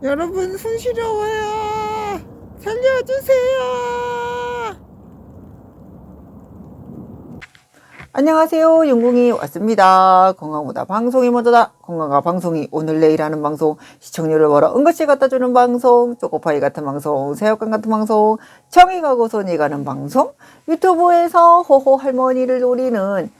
여러분 손 시려워요. 살려주세요. 안녕하세요. 용궁이 왔습니다. 건강보다 방송이 먼저다. 건강과 방송이 오늘 내일 하는 방송, 시청률을 벌어 은것이 갖다주는 방송, 초코파이 같은 방송, 새우깡 같은 방송, 청이 가고 손이 가는 방송, 유튜브에서 호호 할머니를 노리는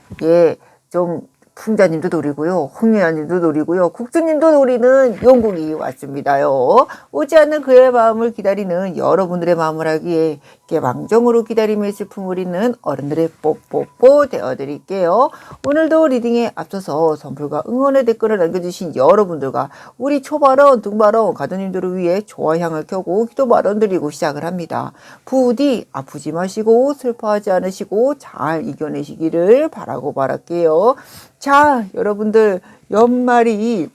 좀 풍자님도 노리고요, 홍유아님도 노리고요, 국주님도 노리는 용궁이 왔습니다요. 오지 않는 그의 마음을 기다리는 여러분들의 마음을 하기에 개방정으로 기다림의 슬픔을 잊는 어른들의 뽀뽀뽀 되어드릴게요. 오늘도 리딩에 앞서서 선풀과 응원의 댓글을 남겨주신 여러분들과 우리 초발언, 등발언, 가드님들을 위해 좋아향을 켜고 기도 발언 드리고 시작을 합니다. 부디 아프지 마시고 슬퍼하지 않으시고 잘 이겨내시기를 바라고 바랄게요. 자, 여러분들 연말이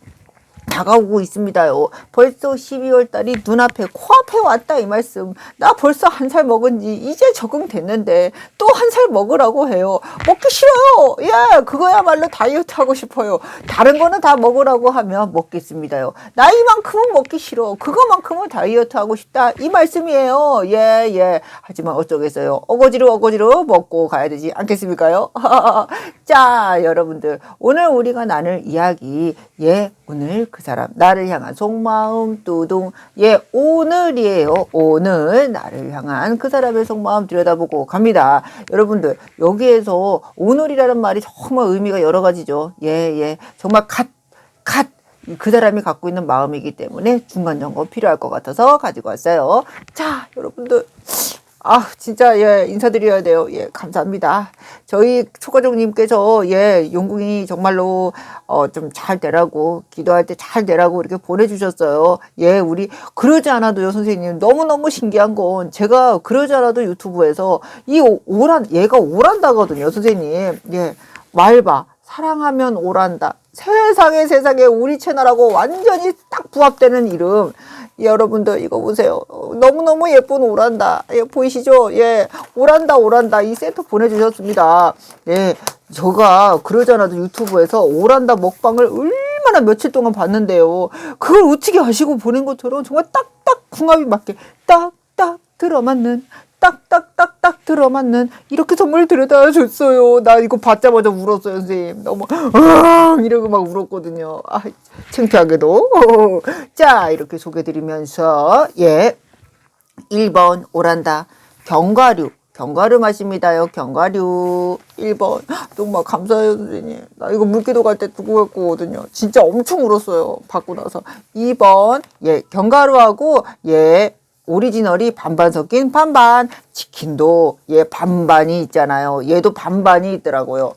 다가오고 있습니다요. 벌써 12월 달이 눈앞에 코앞에 왔다 이 말씀. 나 벌써 한 살 먹은 지 이제 적응됐는데 또 한 살 먹으라고 해요. 먹기 싫어요. 예, 그거야말로 다이어트 하고 싶어요. 다른 거는 다 먹으라고 하면 먹겠습니다요. 나이만큼은 먹기 싫어. 그거만큼은 다이어트 하고 싶다 이 말씀이에요. 예. 하지만 어쩌겠어요. 어거지로 먹고 가야 되지 않겠습니까요? 자, 여러분들 오늘 우리가 나눌 이야기 오늘 그 사람 나를 향한 속마음 뚜둥 오늘이에요. 오늘 나를 향한 그 사람의 속마음 들여다보고 갑니다. 여러분들 여기에서 오늘이라는 말이 정말 의미가 여러 가지죠. 정말 그 사람이 갖고 있는 마음이기 때문에 중간 점검 필요할 것 같아서 가지고 왔어요. 자, 여러분들 진짜 인사드려야 돼요. 감사합니다. 저희 초가족님께서 용궁이 정말로 좀 잘 되라고 기도할 때 잘 되라고 이렇게 보내주셨어요. 우리 그러지 않아도요, 선생님 너무너무 신기한 건 제가 그러지 않아도 유튜브에서 얘가 오란다거든요, 선생님. 말봐 사랑하면 오란다. 세상에 우리 채널하고 완전히 딱 부합되는 이름. 여러분들 이거 보세요. 너무너무 예쁜 오란다. 보이시죠? 오란다 이 세트 보내주셨습니다. 제가 그러잖아도 유튜브에서 오란다 먹방을 얼마나 며칠 동안 봤는데요. 그걸 어떻게 아시고 보낸 것처럼 정말 딱딱 궁합이 맞게 딱딱 들어맞는 딱딱딱딱 들어맞는 이렇게 선물 들여다 줬어요. 나 이거 받자마자 울었어요, 선생님. 너무 이러고 막 울었거든요. 창피하게도. 자, 이렇게 소개드리면서 1번 오란다 견과류 맛입니다요. 견과류 1번. 정말 감사해요, 선생님. 나 이거 물기도 갈 때 두고 갔거든요. 진짜 엄청 울었어요. 받고 나서. 2번 견과류하고 오리지널이 반반 섞인 반반. 치킨도 반반이 있잖아요. 얘도 반반이 있더라고요.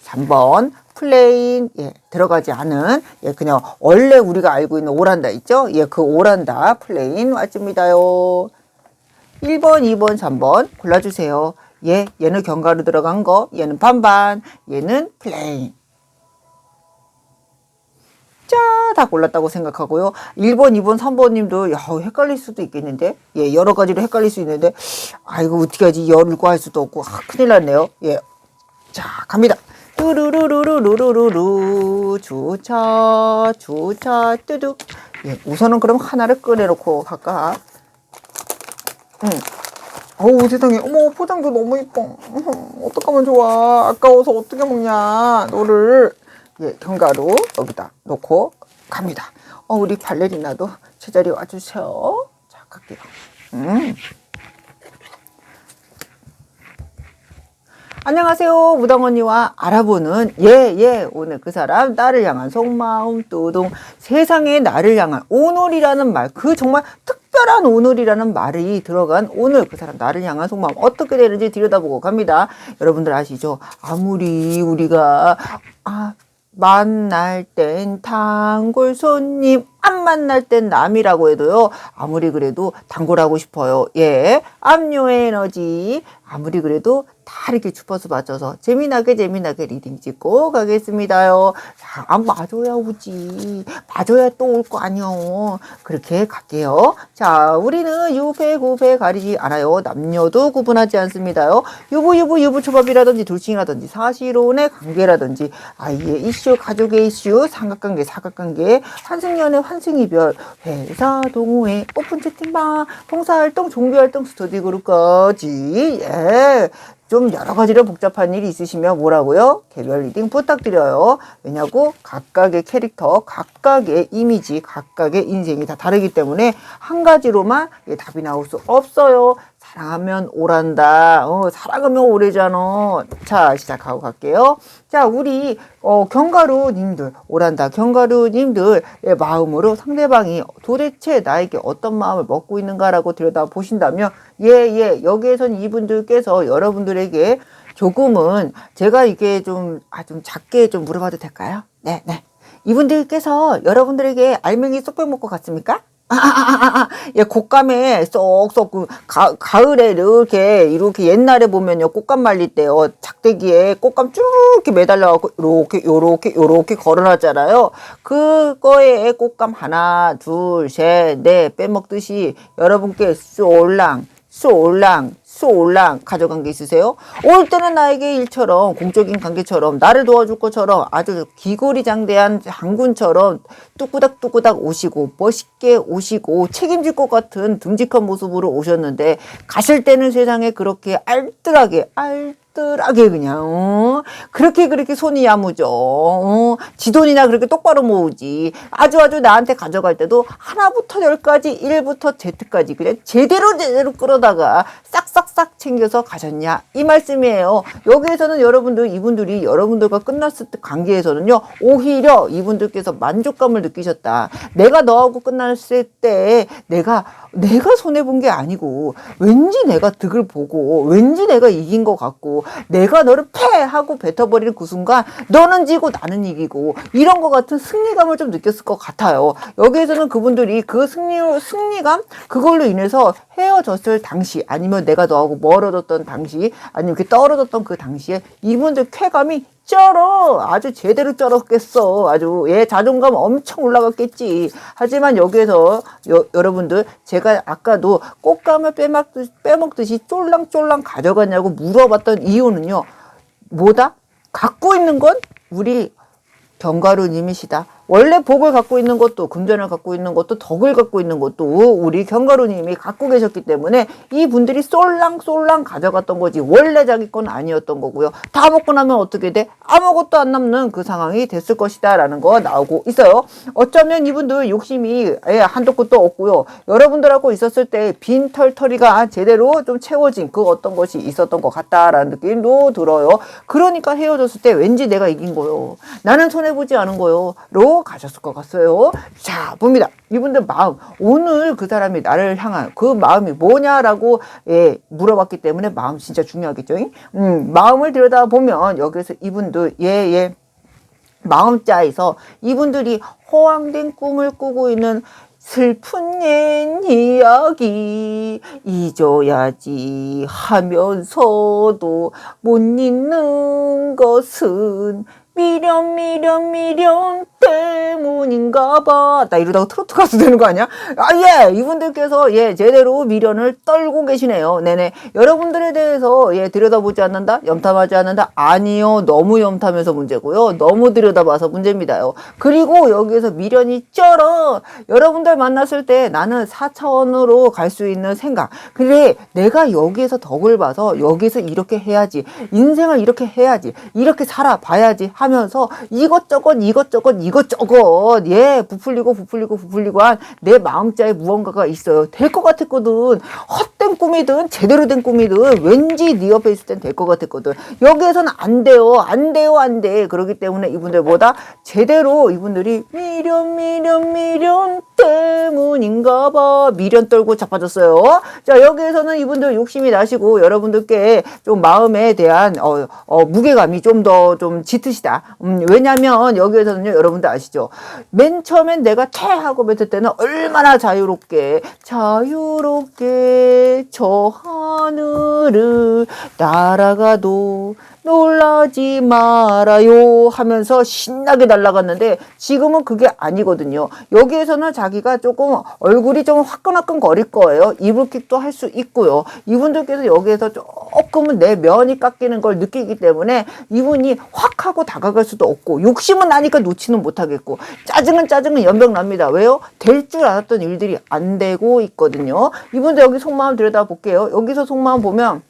3번 플레인 들어가지 않은 그냥 원래 우리가 알고 있는 오란다 있죠? 그 오란다 플레인 맞습니다요. 1번 2번 3번 골라주세요. 얘는 견과류 들어간 거, 얘는 반반, 얘는 플레인. 다 골랐다고 생각하고요. 1번, 2번, 3번 님도 헷갈릴 수도 있겠는데 여러 가지로 헷갈릴 수 있는데 이거 어떻게 하지? 열고 할 수도 없고 큰일 났네요. 자, 갑니다. 뚜루루루루루루루 주차 뚜둑. 우선은 그럼 하나를 꺼내놓고 갈까? 어우 세상에, 어머 포장도 너무 이뻐. 어떡하면 좋아. 아까워서 어떻게 먹냐 너를. 견과류 여기다 놓고 갑니다. 우리 발레리나도 제자리 와주세요. 자, 갈게요. 안녕하세요. 무당언니와 알아보는 오늘 그 사람 나를 향한 속마음 뚜둥. 세상에 나를 향한 오늘이라는 말, 그 정말 특별한 오늘이라는 말이 들어간 오늘 그 사람 나를 향한 속마음 어떻게 되는지 들여다보고 갑니다. 여러분들 아시죠? 아무리 우리가 만날 땐 단골 손님, 안 만날 땐 남이라고 해도요, 아무리 그래도 단골하고 싶어요. 압류 에너지. 아무리 그래도 다 이렇게 주파수 맞춰서 재미나게 리딩 찍고 가겠습니다요. 자, 맞아야 오지. 맞아야 또 올 거 아니요. 그렇게 갈게요. 자, 우리는 유배, 구배 가리지 않아요. 남녀도 구분하지 않습니다요. 유부 초밥이라든지 둘칭이라든지 사실혼의 관계라든지 아이의 이슈, 가족의 이슈, 삼각관계, 사각관계, 환승연애, 환승이별, 회사 동호회, 오픈 채팅방, 봉사활동, 종교활동, 스터디 그룹까지, 예. 좀 여러 가지로 복잡한 일이 있으시면 뭐라고요? 개별 리딩 부탁드려요. 왜냐고? 각각의 캐릭터, 각각의 이미지, 각각의 인생이 다 다르기 때문에 한 가지로만 답이 나올 수 없어요. 사랑하면 오란다. 사랑하면 오래잖아. 자, 시작하고 갈게요. 자, 우리 견가루님들, 오란다 견가루님들의 마음으로 상대방이 도대체 나에게 어떤 마음을 먹고 있는가라고 들여다보신다면 여기에선 이분들께서 여러분들에게 조금은 제가 이게 좀 작게 좀 물어봐도 될까요? 네. 이분들께서 여러분들에게 알맹이 쏙 빼먹고 갔습니까? 예, 곶감에 쏙쏙 가을에 이렇게 옛날에 보면요 꽃감 말릴 때요 작대기에 꽃감 쭉 이렇게 매달려갖고 요렇게 걸어놨잖아요. 그거에 꽃감 하나 둘 셋 넷 빼먹듯이 여러분께 쏠랑 가져간 게 있으세요? 올 때는 나에게 일처럼 공적인 관계처럼 나를 도와줄 것처럼 아주 기고리장대한 장군처럼 뚜꾸닥 오시고 멋있게 오시고 책임질 것 같은 듬직한 모습으로 오셨는데 가실 때는 세상에 그렇게 알뜰하게 그냥 그렇게 손이 야무져 지 돈이나 그렇게 똑바로 모으지 아주 나한테 가져갈 때도 하나부터 10까지 1부터 Z까지 그냥 제대로 끌어다가 싹싹 챙겨서 가셨냐 이 말씀이에요. 여기에서는 이분들이 여러분들과 끝났을 때 관계에서는요 오히려 이분들께서 만족감을 느끼셨다. 내가 너하고 끝났을 때 내가 손해본 게 아니고 왠지 내가 득을 보고 왠지 내가 이긴 것 같고 내가 너를 패하고 뱉어버리는 그 순간 너는 지고 나는 이기고 이런 것 같은 승리감을 좀 느꼈을 것 같아요. 여기에서는 그분들이 그 승리감 그걸로 인해서 헤어졌을 당시 아니면 내가 너하고 멀어졌던 당시 아니면 이렇게 떨어졌던 그 당시에 이분들 쾌감이 아주 제대로 쩔었겠어. 아주 자존감 엄청 올라갔겠지. 하지만 여기에서 여러분들 제가 아까도 꽃감을 빼먹듯이 쫄랑쫄랑 가져갔냐고 물어봤던 이유는요. 뭐다? 갖고 있는 건 우리 견가루님이시다. 원래 복을 갖고 있는 것도 금전을 갖고 있는 것도 덕을 갖고 있는 것도 우리 견가루님이 갖고 계셨기 때문에 이분들이 쏠랑 가져갔던 거지 원래 자기 건 아니었던 거고요. 다 먹고 나면 어떻게 돼? 아무것도 안 남는 그 상황이 됐을 것이다 라는 거 나오고 있어요. 어쩌면 이분들 욕심이 한도 끝도 없고요. 여러분들하고 있었을 때 빈 털터리가 제대로 좀 채워진 그 어떤 것이 있었던 것 같다라는 느낌도 들어요. 그러니까 헤어졌을 때 왠지 내가 이긴 거요. 나는 손해보지 않은 거요. 로 가셨을 것 같아요. 자, 봅니다. 이분들 마음. 오늘 그 사람이 나를 향한 그 마음이 뭐냐라고 물어봤기 때문에 마음 진짜 중요하겠죠. 마음을 들여다보면 여기서 이분들 마음자에서 이분들이 허황된 꿈을 꾸고 있는 슬픈 옛 이야기 잊어야지 하면서도 못 잊는 것은 미련 때문인가 봐. 나 이러다가 트로트 가수 되는 거 아니야? 이분들께서 제대로 미련을 떨고 계시네요. 네네. 여러분들에 대해서 들여다보지 않는다? 염탐하지 않는다? 아니요. 너무 염탐해서 문제고요. 너무 들여다봐서 문제입니다요. 그리고 여기에서 미련이 쩔어. 여러분들 만났을 때 나는 4차원으로 갈 수 있는 생각. 그래, 내가 여기에서 덕을 봐서 여기서 이렇게 해야지. 인생을 이렇게 해야지. 이렇게 살아봐야지 하면서 이것저것 부풀리고 한 내 마음자에 무언가가 있어요. 될 것 같았거든. 헛된 꿈이든 제대로 된 꿈이든 왠지 네 옆에 있을 땐 될 것 같았거든. 여기에서는 안 돼요. 안 돼. 그렇기 때문에 이분들보다 제대로 이분들이 미련 때문인가 봐. 미련 떨고 자빠졌어요. 자, 여기에서는 이분들 욕심이 나시고 여러분들께 좀 마음에 대한 무게감이 좀 더 좀 짙으시다. 왜냐면 여기에서는요, 여러분들 아시죠? 맨 처음엔 내가 하고 뱉을 때는 얼마나 자유롭게 저 하늘을 날아가도 놀라지 말아요 하면서 신나게 날아갔는데 지금은 그게 아니거든요. 여기에서는 자기가 조금 얼굴이 좀 화끈화끈 거릴 거예요. 이불킥도 할 수 있고요. 이분들께서 여기에서 조금은 내 면이 깎이는 걸 느끼기 때문에 이분이 확 하고 다가갈 수도 없고 욕심은 나니까 놓지는 못하겠고 짜증은 연병납니다. 왜요? 될 줄 알았던 일들이 안 되고 있거든요. 이분들 여기 속마음 들여다볼게요. 여기서 속마음 보면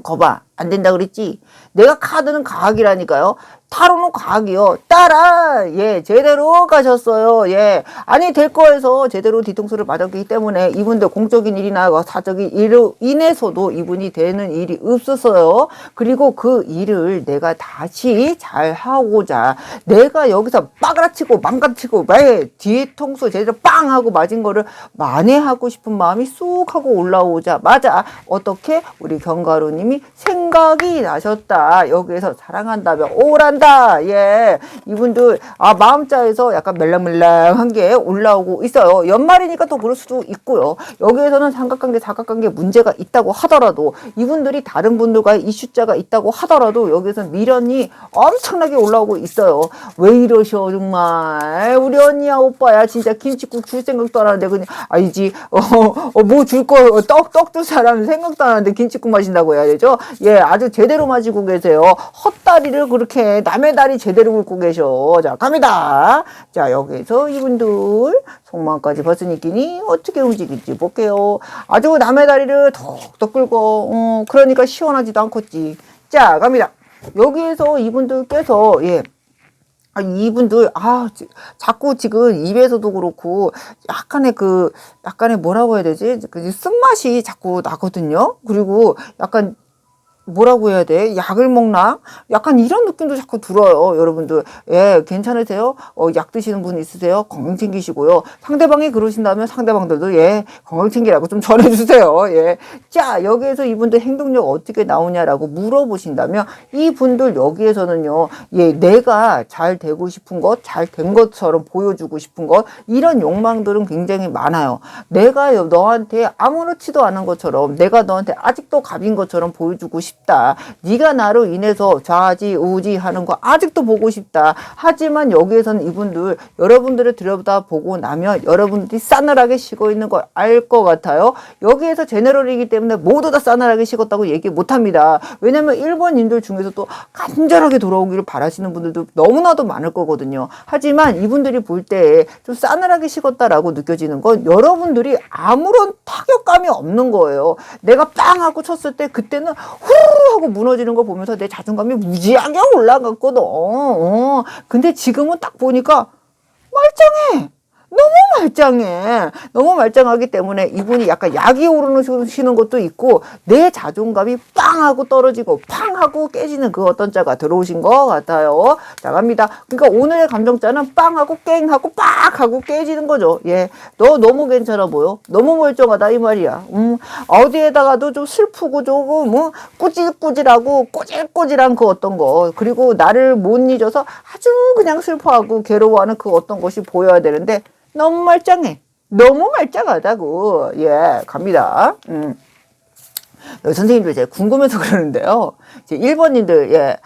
거봐 안 된다 그랬지? 내가 카드는 과학이라니까요. 타로는 과학이요. 따라 예 제대로 가셨어요. 예 아니 될 거에서 제대로 뒤통수를 맞았기 때문에 이분들 공적인 일이나 사적인 일로 인해서도 이분이 되는 일이 없었어요. 그리고 그 일을 내가 다시 잘 하고자 내가 여기서 빠그라치고 망가치고 뒤통수 제대로 빵 하고 맞은 거를 만회하고 싶은 마음이 쑥 하고 올라오자 맞아 어떻게 우리 견가루님이 생각이 나셨다. 여기에서 사랑한다며 오란다. 예, 이분들 마음자에서 약간 멜랑멜랑한 게 올라오고 있어요. 연말이니까 또 그럴 수도 있고요. 여기에서는 삼각관계, 사각관계 문제가 있다고 하더라도 이분들이 다른 분들과의 이슈자가 있다고 하더라도 여기에서는 미련이 엄청나게 올라오고 있어요. 왜 이러셔 정말 우리 언니야 오빠야 진짜 김치국 줄 생각도 안 하는데 그냥 아니지 뭐 줄 거 떡 줄 사람 생각도 안 하는데 김치국 마신다고 해야 되죠. 예, 아주 제대로 마시고 계세요. 헛다리를 그렇게 남의 다리 제대로 긁고 계셔. 자, 갑니다. 자, 여기서 이분들 속마음까지 벗으니끼니 어떻게 움직일지 볼게요. 아주 남의 다리를 덕덕 긁고 그러니까 시원하지도 않겠지. 자, 갑니다. 여기에서 이분들께서 이분들 자꾸 지금 입에서도 그렇고 약간의 뭐라고 해야 되지? 그 쓴맛이 자꾸 나거든요. 그리고 약간 뭐라고 해야 돼? 약을 먹나? 약간 이런 느낌도 자꾸 들어요, 여러분들. 예, 괜찮으세요? 약 드시는 분 있으세요? 건강 챙기시고요. 상대방이 그러신다면 상대방들도 건강 챙기라고 좀 전해주세요. 예. 자, 여기에서 이분들 행동력 어떻게 나오냐라고 물어보신다면 이분들 여기에서는요, 내가 잘 되고 싶은 것, 잘 된 것처럼 보여주고 싶은 것, 이런 욕망들은 굉장히 많아요. 내가 너한테 아무렇지도 않은 것처럼, 내가 너한테 아직도 갑인 것처럼 보여주고 싶다. 네가 나로 인해서 좌지 우지 하는 거 아직도 보고 싶다. 하지만 여기에서는 이분들 여러분들을 들여다보고 나면 여러분들이 싸늘하게 식어 있는 걸 알 것 같아요. 여기에서 제너럴이기 때문에 모두 다 싸늘하게 식었다고 얘기 못합니다. 왜냐면 1번님들 중에서도 간절하게 돌아오기를 바라시는 분들도 너무나도 많을 거거든요. 하지만 이분들이 볼 때 좀 싸늘하게 식었다라고 느껴지는 건 여러분들이 아무런 타격감이 없는 거예요. 내가 빵 하고 쳤을 때 그때는 후루루 하고 무너지는 거 보면서 내 자존감이 무지하게 올라갔거든. 근데 지금은 딱 보니까 말짱해. 너무 말짱하기 때문에 이분이 약간 약이 오르시는 것도 있고 내 자존감이 빵 하고 떨어지고 팡 하고 깨지는 그 어떤 자가 들어오신 것 같아요. 자, 갑니다. 그러니까 오늘의 감정자는 빵 하고 깽 하고 빡 하고 깨지는 거죠. 예, 너 너무 괜찮아 보여. 너무 멀쩡하다 이 말이야. 어디에다가도 좀 슬프고 조금 꾸질꾸질하고 꼬질꼬질한 그 어떤 거 그리고 나를 못 잊어서 아주 그냥 슬퍼하고 괴로워하는 그 어떤 것이 보여야 되는데 너무 말짱해. 너무 말짱하다고. 예, 갑니다. 선생님들 제가 궁금해서 그러는데요. 이제 1번님들,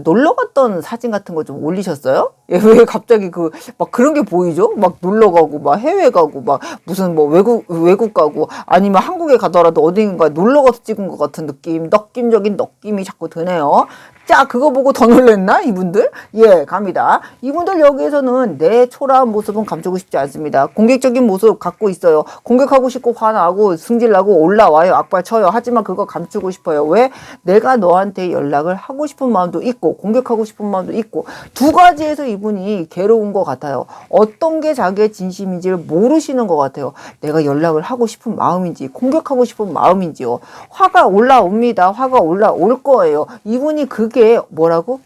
놀러 갔던 사진 같은 거 좀 올리셨어요? 왜 갑자기 막 그런 게 보이죠? 막 놀러 가고, 막 해외 가고, 막 무슨 뭐 외국 가고, 아니면 한국에 가더라도 어딘가 놀러 가서 찍은 것 같은 느낌적인 느낌이 자꾸 드네요. 자, 그거 보고 더 놀랬나? 이분들? 예, 갑니다. 이분들 여기에서는 내 초라한 모습은 감추고 싶지 않습니다. 공격적인 모습 갖고 있어요. 공격하고 싶고 화나고 승질나고 올라와요. 악발 쳐요. 하지만 그거 감추고 싶어요. 왜? 내가 너한테 연락을 하고 싶은 마음도 있고 공격하고 싶은 마음도 있고 두 가지에서 이분이 괴로운 것 같아요. 어떤 게 자기의 진심인지를 모르시는 것 같아요. 내가 연락을 하고 싶은 마음인지 공격하고 싶은 마음인지요. 화가 올라옵니다. 화가 올라올 거예요. 이분이 그게 뭐라고?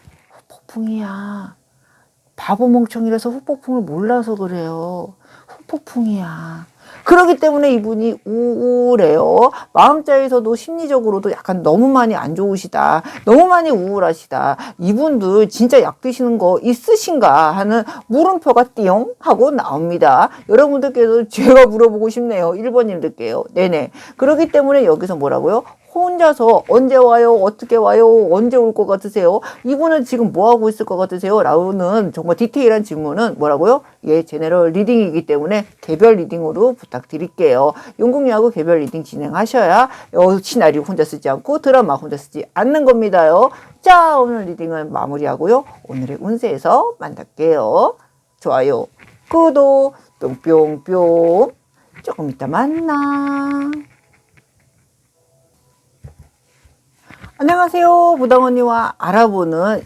후폭풍이야. 바보 멍청이라서 후폭풍을 몰라서 그래요. 후폭풍이야. 그렇기 때문에 이분이 우울해요. 마음자에서도 심리적으로도 약간 너무 많이 안 좋으시다. 너무 많이 우울하시다. 이분들 진짜 약 드시는 거 있으신가 하는 물음표가 띠용 하고 나옵니다. 여러분들께도 제가 물어보고 싶네요. 1번님들께요. 네네. 그렇기 때문에 여기서 뭐라고요? 혼자서 언제 와요? 어떻게 와요? 언제 올 것 같으세요? 이분은 지금 뭐 하고 있을 것 같으세요? 라는 정말 디테일한 질문은 뭐라고요? 예, 제너럴 리딩이기 때문에 개별 리딩으로 부탁드릴게요. 용궁이하고 개별 리딩 진행하셔야 시나리오 혼자 쓰지 않고 드라마 혼자 쓰지 않는 겁니다요. 자, 오늘 리딩은 마무리하고요. 오늘의 운세에서 만날게요. 좋아요, 구독, 뿅뿅뿅. 조금 이따 만나. 안녕하세요. 부당 언니와 알아보는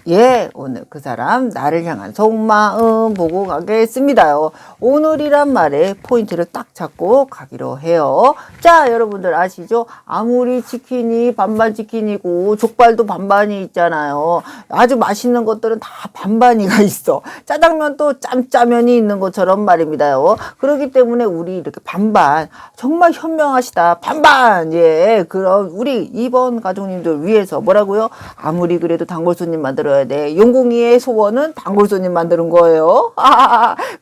오늘 그 사람 나를 향한 속마음 보고 가겠습니다요. 오늘이란 말에 포인트를 딱 잡고 가기로 해요. 자, 여러분들 아시죠? 아무리 치킨이 반반 치킨이고 족발도 반반이 있잖아요. 아주 맛있는 것들은 다 반반이가 있어. 짜장면도 짬짜면이 있는 것처럼 말입니다요. 그렇기 때문에 우리 이렇게 반반 정말 현명하시다. 반반. 예, 그럼 우리 이번 가족님들 위해서 뭐라고요? 아무리 그래도 단골손님 만들어야 돼. 용궁이의 소원은 단골손님 만드는 거예요.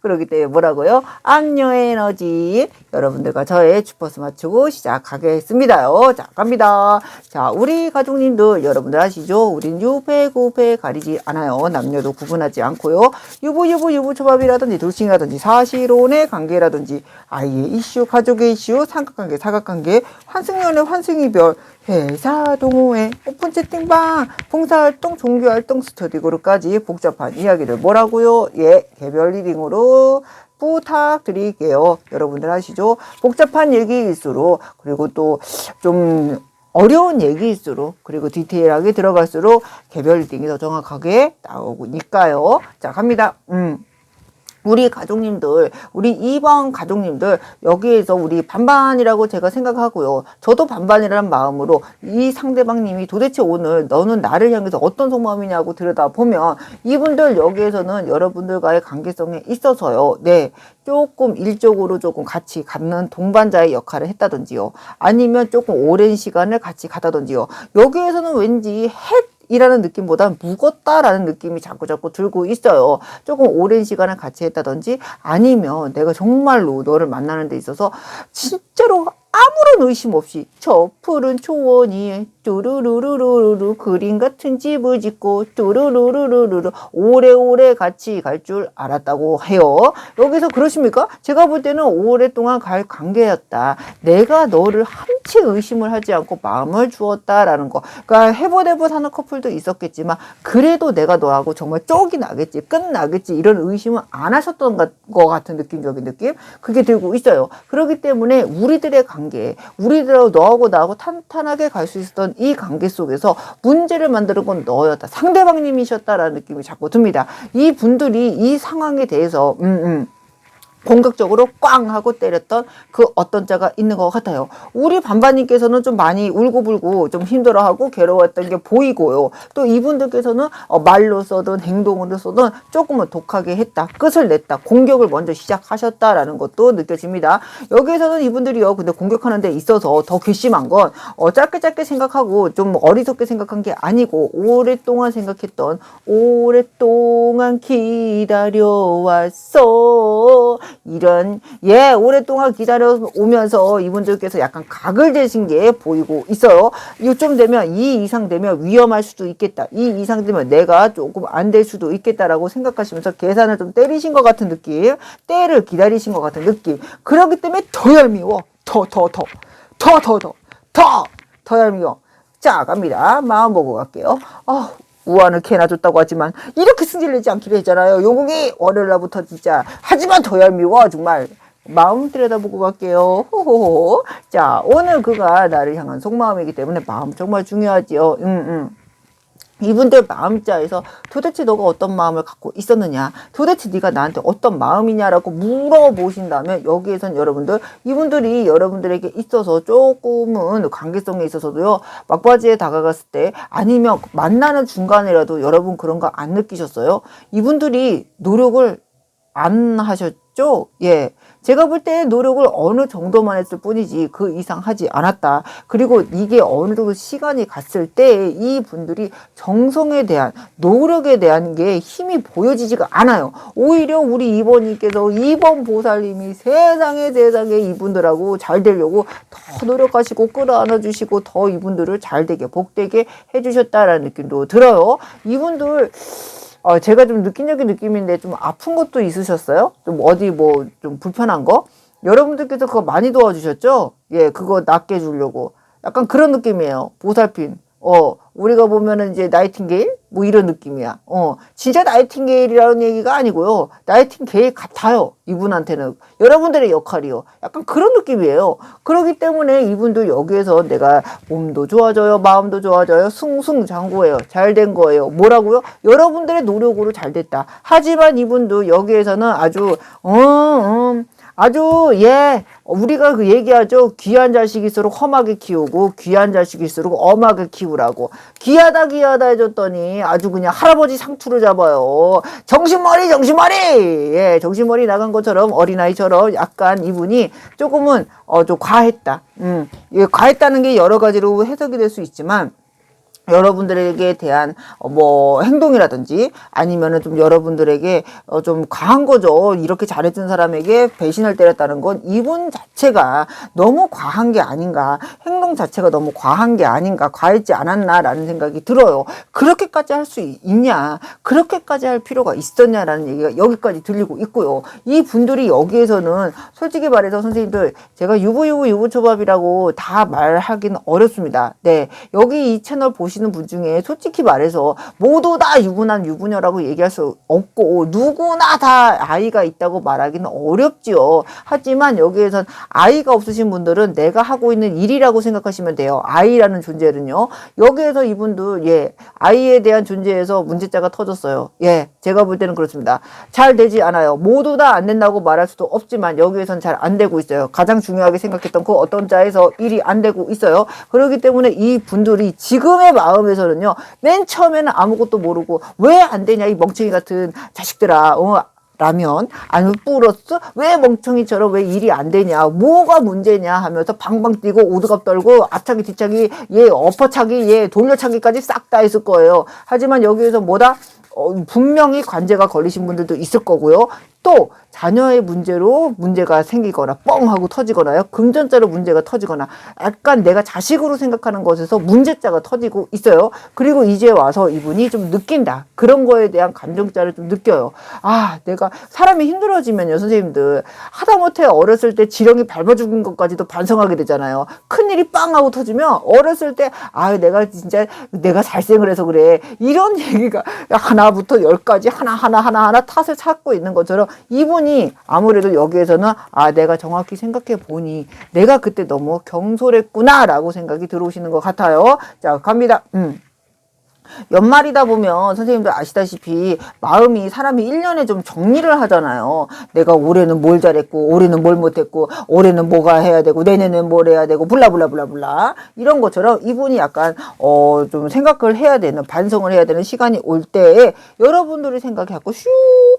그렇기 때문에 뭐라고요? 악녀 에너지. 여러분들과 저의 주퍼스 맞추고 시작하겠습니다요. 자, 갑니다. 자, 우리 가족님들 여러분들 아시죠? 우린 유배, 구배 가리지 않아요. 남녀도 구분하지 않고요. 유부 초밥이라든지 돌싱이라든지 사실혼의 관계라든지 아이의 이슈, 가족의 이슈, 삼각관계, 사각관계, 환승연애, 환승이별, 회사 동호회, 오픈 채팅방, 봉사활동, 종교활동, 스터디 그룹까지 복잡한 이야기를 뭐라고요? 예, 개별 리딩으로 부탁드릴게요. 여러분들 아시죠? 복잡한 얘기일수록 그리고 또 좀 어려운 얘기일수록 그리고 디테일하게 들어갈수록 개별 리딩이 더 정확하게 나오니까요. 자, 갑니다. 우리 가족님들, 우리 2번 가족님들, 여기에서 우리 반반이라고 제가 생각하고요. 저도 반반이라는 마음으로 이 상대방님이 도대체 오늘 너는 나를 향해서 어떤 속마음이냐고 들여다보면 이분들 여기에서는 여러분들과의 관계성에 있어서요. 네. 조금 일적으로 조금 같이 갖는 동반자의 역할을 했다든지요. 아니면 조금 오랜 시간을 같이 가다든지요. 여기에서는 왠지 이라는 느낌보다 무겁다라는 느낌이 자꾸 들고 있어요. 조금 오랜 시간을 같이 했다든지 아니면 내가 정말로 너를 만나는 데 있어서 진짜로 아무런 의심 없이 저 푸른 초원이 뚜루루루루루 그림 같은 집을 짓고 뚜루루루루루 오래오래 같이 갈 줄 알았다고 해요. 여기서 그러십니까? 제가 볼 때는 오랫동안 갈 관계였다. 내가 너를 한치 의심을 하지 않고 마음을 주었다라는 거. 그러니까 해보대보 사는 커플도 있었겠지만 그래도 내가 너하고 정말 쪽이 나겠지, 끝나겠지 이런 의심은 안 하셨던 것 같은 느낌적인 느낌? 그게 들고 있어요. 그렇기 때문에 우리들의 관계, 우리들하고 너하고 나하고 탄탄하게 갈 수 있었던 이 관계 속에서 문제를 만드는 건 너였다. 상대방님이셨다라는 느낌이 자꾸 듭니다. 이 분들이 이 상황에 대해서 공격적으로 꽝 하고 때렸던 그 어떤 자가 있는 것 같아요. 우리 반반님께서는 좀 많이 울고불고 좀 힘들어하고 괴로웠던 게 보이고요. 또 이분들께서는 말로서든 행동으로서든 조금은 독하게 했다. 끝을 냈다. 공격을 먼저 시작하셨다라는 것도 느껴집니다. 여기에서는 이분들이요. 근데 공격하는 데 있어서 더 괘씸한 건 짧게 생각하고 좀 어리석게 생각한 게 아니고 오랫동안 생각했던 오랫동안 기다려왔어. 이런 오랫동안 기다려 오면서 이분들께서 약간 각을 재신 게 보이고 있어요. 요쯤 되면 이 이상 되면 위험할 수도 있겠다. 이 이상 되면 내가 조금 안 될 수도 있겠다라고 생각하시면서 계산을 좀 때리신 것 같은 느낌, 때를 기다리신 것 같은 느낌. 그렇기 때문에 더 얄미워. 더 얄미워. 자, 갑니다. 마음 보고 갈게요. 우한을 캐나 줬다고 하지만 이렇게 승질내지 않기로 했잖아요. 용궁이 월요일날부터 진짜 하지만 더 얄미워 정말. 마음 들여다보고 갈게요. 호호호. 자, 오늘 그가 나를 향한 속마음이기 때문에 마음 정말 중요하지요. 이분들 마음자에서 도대체 너가 어떤 마음을 갖고 있었느냐, 도대체 네가 나한테 어떤 마음이냐라고 물어보신다면 여기에선 여러분들, 이분들이 여러분들에게 있어서 조금은 관계성에 있어서도요, 막바지에 다가갔을 때 아니면 만나는 중간이라도 여러분 그런 거 안 느끼셨어요? 이분들이 노력을 안 하셨죠? 예. 제가 볼 때 노력을 어느 정도만 했을 뿐이지 그 이상 하지 않았다. 그리고 이게 어느 정도 시간이 갔을 때 이분들이 정성에 대한 노력에 대한 게 힘이 보여지지가 않아요. 오히려 우리 이번님께서 이번 보살님이 세상에 이분들하고 잘 되려고 더 노력하시고 끌어안아 주시고 더 이분들을 잘 되게 복되게 해주셨다라는 느낌도 들어요. 이분들 제가 좀 느낀적인 느낌인데 좀 아픈 것도 있으셨어요? 좀 어디 뭐 좀 불편한 거? 여러분들께서 그거 많이 도와주셨죠? 예, 그거 낫게 해주려고. 약간 그런 느낌이에요. 보살핀. 우리가 보면은 이제 나이팅게일? 뭐 이런 느낌이야. 진짜 나이팅게일이라는 얘기가 아니고요. 나이팅게일 같아요. 이분한테는. 여러분들의 역할이요. 약간 그런 느낌이에요. 그렇기 때문에 이분도 여기에서 내가 몸도 좋아져요. 마음도 좋아져요. 승승장구해요. 잘 된 거예요. 뭐라고요? 여러분들의 노력으로 잘 됐다. 하지만 이분도 여기에서는 아주 우리가 그 얘기하죠. 귀한 자식일수록 험하게 키우고 귀한 자식일수록 엄하게 키우라고. 귀하다 해줬더니 아주 그냥 할아버지 상투를 잡아요. 정신머리 예, 정신머리 나간 것처럼 어린아이처럼 약간 이분이 조금은 좀 과했다. 예, 과했다는 게 여러 가지로 해석이 될 수 있지만 여러분들에게 대한 뭐 행동이라든지 아니면은 좀 여러분들에게 좀 과한 거죠. 이렇게 잘해준 사람에게 배신을 때렸다는 건 이분 자체가 너무 과한 게 아닌가, 행동 자체가 너무 과한 게 아닌가, 과했지 않았나라는 생각이 들어요. 그렇게까지 할 수 있냐, 그렇게까지 할 필요가 있었냐라는 얘기가 여기까지 들리고 있고요. 이 분들이 여기에서는 솔직히 말해서 선생님들 제가 유부초밥이라고 다 말하기는 어렵습니다. 네, 여기 이 채널 보시는 분 중에 솔직히 말해서 모두 다 유부남 유부녀라고 얘기할 수 없고 누구나 다 아이가 있다고 말하기는 어렵지요. 하지만 여기에선 아이가 없으신 분들은 내가 하고 있는 일이라고 생각하시면 돼요. 아이라는 존재는요. 여기에서 이분도 아이에 대한 존재에서 문제자가 터졌어요. 제가 볼 때는 그렇습니다. 잘 되지 않아요. 모두 다 안 된다고 말할 수도 없지만 여기에선 잘 안 되고 있어요. 가장 중요하게 생각했던 그 어떤 자에서 일이 안 되고 있어요. 그렇기 때문에 이 분들이 지금의 마음에서는요. 맨 처음에는 아무것도 모르고 왜 안 되냐 이 멍청이 같은 자식들아. 라면 아니면 플러스 왜 멍청이처럼 왜 일이 안 되냐 뭐가 문제냐 하면서 방방 뛰고 오두갑 떨고 앞차기 뒤차기 엎어차기 돌려차기까지 싹 다 했을 거예요. 하지만 여기에서 뭐다? 분명히 관제가 걸리신 분들도 있을 거고요. 또 자녀의 문제로 문제가 생기거나 뻥 하고 터지거나요. 금전자로 문제가 터지거나 약간 내가 자식으로 생각하는 것에서 문제자가 터지고 있어요. 그리고 이제 와서 이분이 좀 느낀다. 그런 거에 대한 감정자를 좀 느껴요. 내가 사람이 힘들어지면요. 선생님들 하다못해 어렸을 때 지렁이 밟아 죽은 것까지도 반성하게 되잖아요. 큰일이 빵 하고 터지면 어렸을 때 내가 진짜 내가 잘생을 해서 그래. 이런 얘기가 하나부터 열까지 하나하나 탓을 찾고 있는 것처럼 이분이 아무래도 여기에서는 내가 정확히 생각해 보니 내가 그때 너무 경솔했구나 라고 생각이 들어오시는 것 같아요. 자, 갑니다. 연말이다 보면 선생님들 아시다시피 마음이 사람이 1년에 좀 정리를 하잖아요. 내가 올해는 뭘 잘했고 올해는 뭘 못했고 올해는 뭐가 해야 되고 내년에는 뭘 해야 되고 블라블라블라블라 이런 것처럼 이분이 약간 좀 생각을 해야 되는 반성을 해야 되는 시간이 올 때에 여러분들이 생각이 자꾸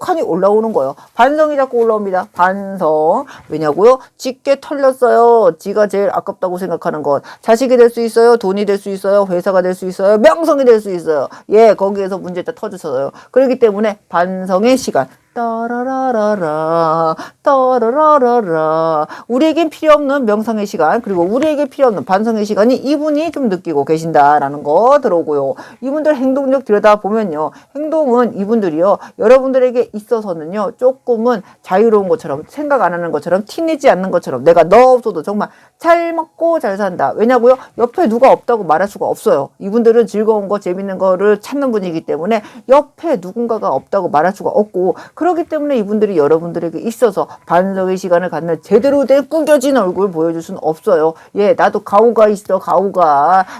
슉하니 올라오는 거예요. 반성이 자꾸 올라옵니다. 반성. 왜냐고요? 짙게 털렸어요. 지가 제일 아깝다고 생각하는 것. 자식이 될 수 있어요. 돈이 될 수 있어요. 회사가 될 수 있어요. 명성이 될 수 있어요. 거기에서 문제가 터졌어요. 그렇기 때문에 반성의 시간. 따라라라 우리에겐 필요 없는 명상의 시간 그리고 우리에게 필요 없는 반성의 시간이 이분이 좀 느끼고 계신다라는 거 들어오고요. 이분들 행동력 들여다보면요. 행동은 이분들이요. 여러분들에게 있어서는요. 조금은 자유로운 것처럼 생각 안 하는 것처럼 티내지 않는 것처럼 내가 너 없어도 정말 잘 먹고 잘 산다. 왜냐고요? 옆에 누가 없다고 말할 수가 없어요. 이분들은 즐거운 거 재밌는 거를 찾는 분이기 때문에 옆에 누군가가 없다고 말할 수가 없고 그렇기 때문에 이분들이 여러분들에게 있어서 반성의 시간을 갖는 제대로 된 꾸겨진 얼굴 보여줄 수는 없어요. 나도 가오가 있어.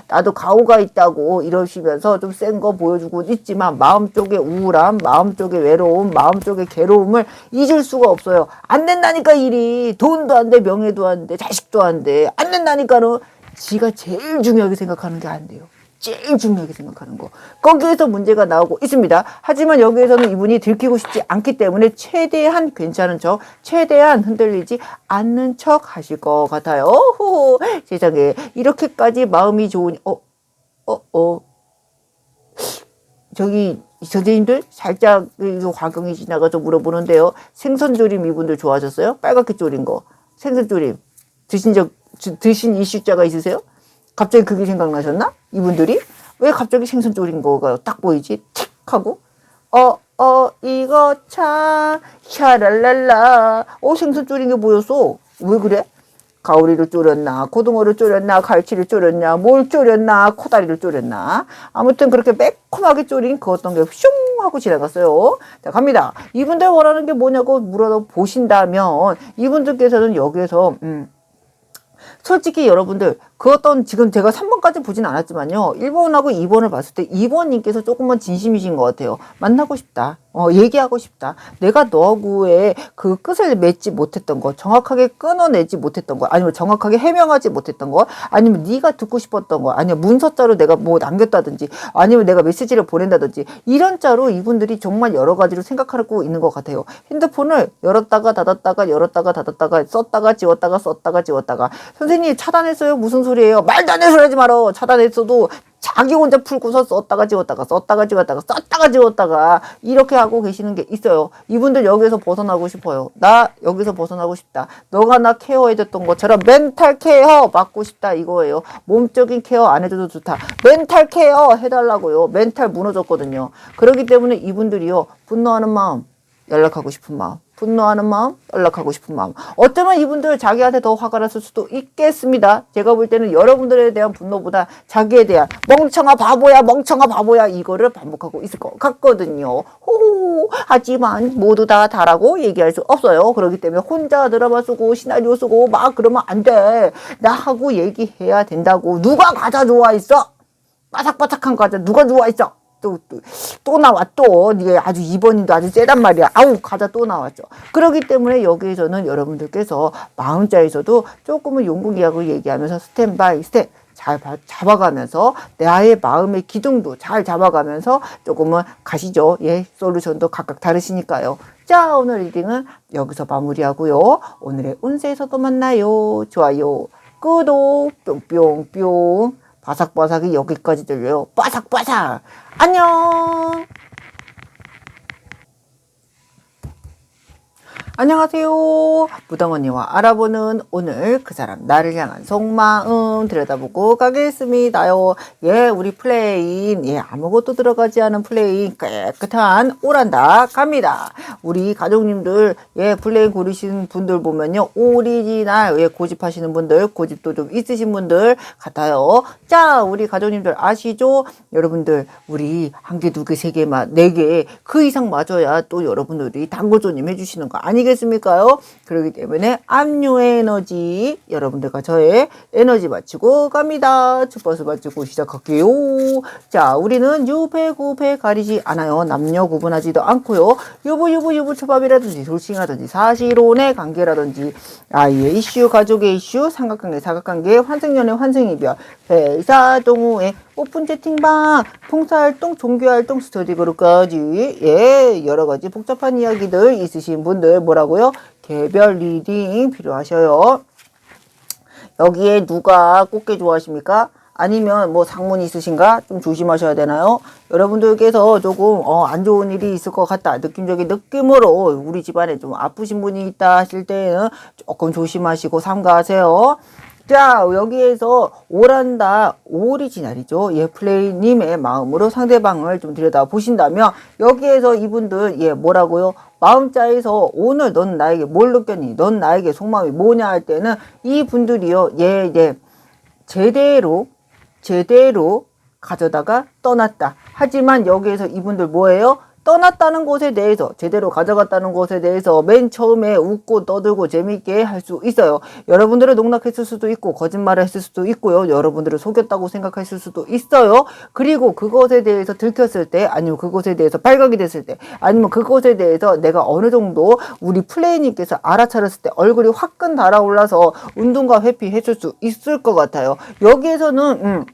나도 가오가 있다고 이러시면서 좀 센 거 보여주고 있지만 마음 쪽에 우울함, 마음 쪽에 외로움, 마음 쪽에 괴로움을 잊을 수가 없어요. 안 된다니까 일이. 돈도 안 돼, 명예도 안 돼, 자식도 안 돼. 안 된다니까는 지가 제일 중요하게 생각하는 게 안 돼요. 제일 중요하게 생각하는 거. 거기에서 문제가 나오고 있습니다. 하지만 여기에서는 이분이 들키고 싶지 않기 때문에 최대한 괜찮은 척, 최대한 흔들리지 않는 척 하실 것 같아요. 호호, 세상에 이렇게까지 마음이 좋으니 저기 선생님들 살짝 이거 과경이 지나가서 물어보는데요. 생선조림 이분들 좋아하셨어요? 빨갛게 졸인 거 생선조림 드신 이슈자가 있으세요? 갑자기 그게 생각나셨나? 이분들이? 왜 갑자기 생선 졸인 거가 딱 보이지? 틱 하고 이거 참 샤랄랄라 생선 졸인 게 보였어. 왜 그래? 가오리를 졸였나 고등어를 졸였나 갈치를 졸였나 뭘 졸였나 코다리를 졸였나 아무튼 그렇게 매콤하게 졸인 그 어떤 게 슝 하고 지나갔어요. 자 갑니다. 이분들 원하는 게 뭐냐고 물어보신다면 이분들께서는 여기에서 솔직히 여러분들 그 어떤 지금 제가 3번까지 보진 않았지만요. 1번하고 2번을 봤을 때 2번님께서 조금만 진심이신 것 같아요. 만나고 싶다. 얘기하고 싶다. 내가 너하고의 그 끝을 맺지 못했던 거, 정확하게 끊어내지 못했던 거, 아니면 정확하게 해명하지 못했던 거, 아니면 네가 듣고 싶었던 거, 아니면 문서자로 내가 뭐 남겼다든지, 아니면 내가 메시지를 보낸다든지 이런 자로 이분들이 정말 여러 가지로 생각하고 있는 것 같아요. 핸드폰을 열었다가 닫았다가 열었다가 닫았다가 썼다가 지웠다가 썼다가 지웠다가 선생님 차단했어요? 무슨 소리예요? 말도 안 되는 소리 하지 마라. 차단했어도 자기 혼자 풀고서 썼다가 지웠다가 썼다가 지웠다가 썼다가 지웠다가 이렇게 하고 계시는 게 있어요. 이분들 여기서 벗어나고 싶어요. 나 여기서 벗어나고 싶다. 너가 나 케어해줬던 것처럼 멘탈 케어 받고 싶다 이거예요. 몸적인 케어 안 해줘도 좋다. 멘탈 케어 해달라고요. 멘탈 무너졌거든요. 그렇기 때문에 이분들이요. 분노하는 마음, 연락하고 싶은 마음, 분노하는 마음, 연락하고 싶은 마음. 어쩌면 이분들 자기한테 더 화가 났을 수도 있겠습니다. 제가 볼 때는 여러분들에 대한 분노보다 자기에 대한 멍청아 바보야 이거를 반복하고 있을 것 같거든요. 호호. 하지만 모두 다 다라고 얘기할 수 없어요. 그렇기 때문에 혼자 드라마 쓰고 시나리오 쓰고 막 그러면 안 돼. 나하고 얘기해야 된다고. 누가 과자 좋아했어? 바삭바삭한 과자 누가 좋아했어? 또 나와 또 이게 아주 2번인도 아주 세단 말이야. 아우 과자 또 나왔죠. 그렇기 때문에 여기에서는 여러분들께서 마음자에서도 조금은 용궁이하고 얘기하면서 스텝 바이 스텝 잘 잡아가면서 나의 마음의 기둥도 잘 잡아가면서 조금은 가시죠. 예, 솔루션도 각각 다르시니까요. 자, 오늘 리딩은 여기서 마무리하고요. 오늘의 운세에서도 만나요. 좋아요, 구독, 뿅뿅뿅. 바삭바삭이 여기까지 들려요. 바삭바삭. 안녕. 안녕하세요. 무당언니와 알아보는 오늘 그 사람 나를 향한 속마음 들여다보고 가겠습니다요. 예, 우리 플레인 아무것도 들어가지 않은 플레인 깨끗한 오란다 갑니다. 우리 가족님들 플레인 고르시는 분들 보면요 오리지널 고집하시는 분들 고집도 좀 있으신 분들 같아요. 자, 우리 가족님들 아시죠? 여러분들 우리 한 개, 두 개, 세 개, 네 개 그 이상 맞아야 또 여러분들이 단골손님 해주시는 거 아니겠습니까요? 그렇기 때문에 압류의 에너지 여러분들과 저의 에너지 맞추고 갑니다. 주파수 맞추고 시작할게요. 자, 우리는 유배 구배 가리지 않아요. 남녀 구분하지도 않고요. 유부 초밥이라든지 돌싱하든지 사실혼의 관계라든지 아이의 이슈, 가족의 이슈, 삼각관계, 사각관계, 환생연애, 환생이별, 회사 동호회, 오픈 채팅방, 봉사활동, 종교활동, 스터디그룹까지 여러가지 복잡한 이야기들 있으신 분들 뭐라고요? 개별 리딩 필요하셔요. 여기에 누가 꽃게 좋아하십니까? 아니면 뭐 상문 있으신가? 좀 조심하셔야 되나요? 여러분들께서 조금 안 좋은 일이 있을 것 같다. 느낌적인 느낌으로 우리 집안에 좀 아프신 분이 있다 하실 때는 조금 조심하시고 삼가하세요. 자, 여기에서 오란다 오리지널이죠. 플레이님의 마음으로 상대방을 좀 들여다보신다면 여기에서 이분들 뭐라고요? 마음자에서 오늘 넌 나에게 뭘 느꼈니? 넌 나에게 속마음이 뭐냐 할 때는 이분들이요. 제대로 가져다가 떠났다. 하지만 여기에서 이분들 뭐예요? 떠났다는 것에 대해서 제대로 가져갔다는 것에 대해서 맨 처음에 웃고 떠들고 재미있게 할 수 있어요. 여러분들을 농락했을 수도 있고 거짓말을 했을 수도 있고요. 여러분들을 속였다고 생각했을 수도 있어요. 그리고 그것에 대해서 들켰을 때 아니면 그것에 대해서 발각이 됐을 때 아니면 그것에 대해서 내가 어느 정도 우리 플레이님께서 알아차렸을 때 얼굴이 화끈 달아올라서 운동과 회피 해줄 수 있을 것 같아요. 여기에서는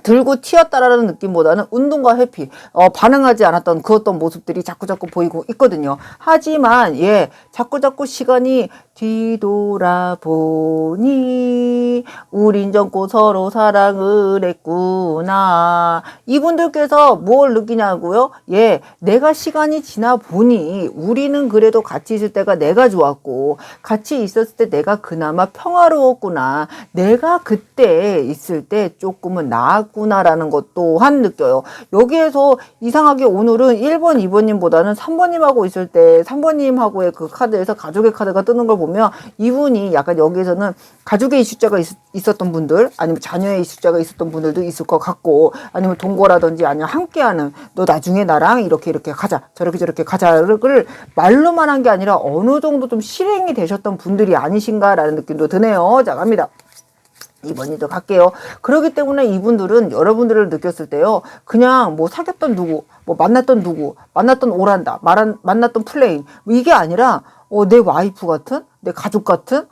들고 튀었다라는 느낌보다는 운동과 회피, 반응하지 않았던 그 어떤 모습들이 자꾸자꾸 보이고 있거든요. 하지만, 예, 자꾸자꾸 시간이 뒤돌아보니, 우린 젊고 서로 사랑을 했구나. 이분들께서 뭘 느끼냐고요? 예, 내가 시간이 지나 보니, 우리는 그래도 같이 있을 때가 내가 좋았고, 같이 있었을 때 내가 그나마 평화로웠구나. 내가 그때 있을 때 조금은 나았구나라는 것 또한 느껴요. 여기에서 이상하게 오늘은 1번, 2번님보다는 3번님하고 있을 때 3번님하고의 그 카드에서 가족의 카드가 뜨는 걸 보면 이분이 약간 여기에서는 가족의 이슈자가 있었던 분들, 아니면 자녀의 이슈자가 있었던 분들도 있을 것 같고, 아니면 동거라든지 아니면 함께하는, 너 나중에 나랑 이렇게 가자, 저렇게 가자를 말로만 한 게 아니라 어느 정도 좀 실행이 되셨던 분들이 아니신가라는 느낌도 드네요. 자, 갑니다. 2번이도 갈게요. 그렇기 때문에 이분들은 여러분들을 느꼈을 때요, 그냥 뭐 사귀었던 누구, 뭐 만났던 누구, 만났던 오란다, 만났던 플레인, 뭐 이게 아니라 내 와이프 같은, 내 가족 같은,